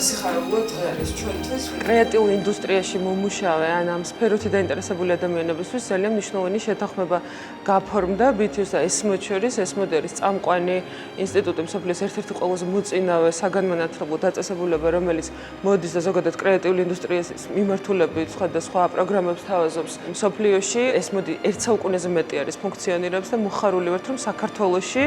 სასიხარულოდ არის ჩვენთვის. კრეატიულ ინდუსტრიაში მომუშავე ან ამ სფეროთი დაინტერესებული ადამიანებისთვის ძალიან მნიშვნელოვანი შეთანხმება გაფორმდა BTUS და ESMOD შორის. ESMOD არის წამყვანი ინსტიტუტი, მსოფლიოს ერთ-ერთი ყველაზე მოწინავე საგანმანათლებლო დაწესებულება, რომელიც მოდის და ზოგადად კრეატიული ინდუსტრიის მიმართულებით სხვადასხვა პროგრამებს თავაზობს მსოფლიოში. ESMOD ერთ საუკუნეზე მეტი არის ფუნქციონირებს და მოხარული ვართ, რომ საქართველოში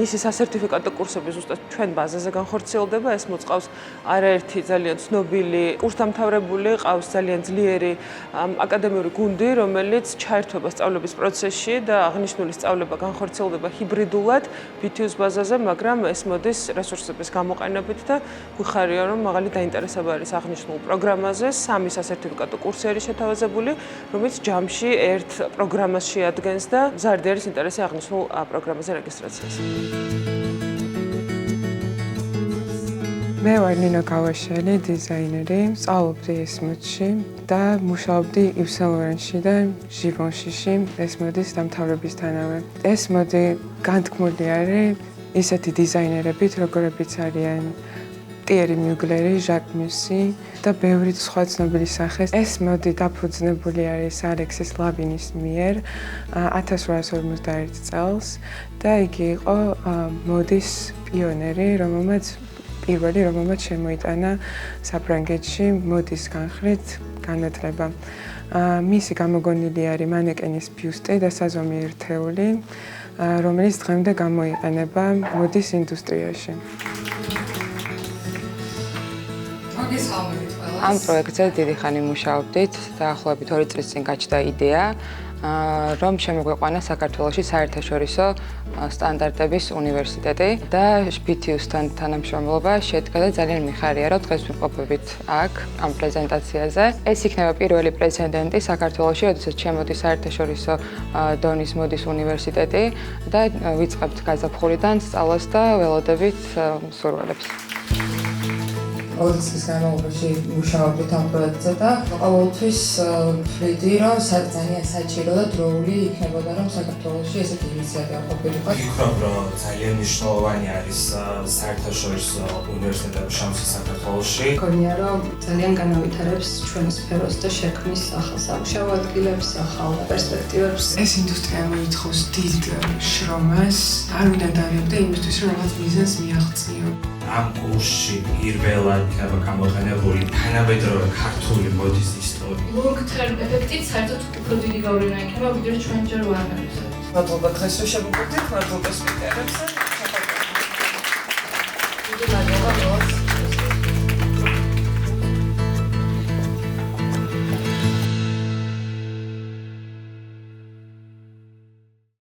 მისი სასერტიფიკატო კურსები ზუსტად ჩვენ ბაზაზე განხორციელდება. ESMOD ყავს არაერთი ძალიან ცნობილი კურსდამთავრებული, ყავს ძალიან ძლიერი აკადემიური გუნდი, რომელიც ჩაერთვება სწავლების პროცესში და აღნიშნული სწავლება განხორციელდება ჰიბრიდულად BTUS ბაზაზე, მაგრამ ESMOD-ის რესურსების გამოყენებით და გვიხარია, რომ მაღალი დაინტერესება არის აღნიშნულ პროგრამაზე. 3 სასერტიფიკატო კურსი არის შეთავაზებული, რომელიც ჯამში ერთ პროგრამას შეადგენს და მზარდი არის ინტერესი აღნიშნულ პროგრამაზე რეგისტრაციას. მე ვარ ნინო გავაშელი, დიზაინერი, სწავლობდი ESMOD-ში და მუშაობდი Yves Saint Laurent-ში და Givenchy-ში ESMOD-ის დამთავრებისთანავე. ESMOD განთქმული არის ისეთი დიზაინერებით, როგორებიც არიან ტიერი მიუგლერი, ჟაკ მიუსი და ბევრი სხვა ცნობილი სახე. ESMOD დაფუძნებული არის ალექსის ლავინის მიერ 1851 წელს და იგი იყო მოდის პიონერი, რომელმაც შემოიტანა საფრანგეთში მოდის განხრით განათლება. მისი გამოგონილი არის მანეკენის ბიუსტი და საზომი ერთეული, რომელიც დღემდე გამოიყენება მოდის ინდუსტრიაში. ამ პროექტზე დიდი ხანი მუშაობდით, დაახლოებით 2 წლის წინ გაჩნდა იდეა, რომ შემოგვიყვანა საქართველოში საერთაშორისო სტანდარტების უნივერსიტეტი და BTUS-თან თანამშრომლობა შედგა და ძალიან მიხარია, რომ დღეს ვიმყოფებით აქ ამ პრეზენტაციაზე. ეს იქნება პირველი პრეცედენტი საქართველოში, როდესაც შემოდის საერთაშორისო დონის მოდის უნივერსიტეტი და ვიწყებთ გაზაფხულიდან სწავლას და ველოდებით მსურველებს. Audits განმავლობაში მუშაობდით ამ პროექტზე და ყოველთვის ვხედი, რომ ძალიან საჭირო და დროული იქნებოდა, რომ საქართველოში ესეთი ინიციატივა ყოფილიყო. ვფიქრობ, რომ ძალიან მნიშვნელოვანი არის საერთაშორისო უნივერსიტეტების შემოსი საქართველოში. მგონია, რომ ძალიან განავითარებს ჩვენ სფეროს და შექმნის ახალ სამუშაო ადგილებს, ახალ პერსპექტივებს. ეს ინდუსტრია მოითხოვს დიდ შრომას, არ უნდა დავებდე იმისთვის, რომ რაღაც ბიზნეს მიაღწიო. ამ კურსში პირველად იქნება გამოყენებული თანამედროვე ქართული მოდის ისტორია. Long term effect-ით საერთოდ უფრო დიდი გავლენა იქნება, ვიდრე ჩვენ ჯერ ვანალიზებთ. მადლობა დღეს რომ შემოგვიყვანეთ, მადლობა სპიკერებს. დიდი მადლობა.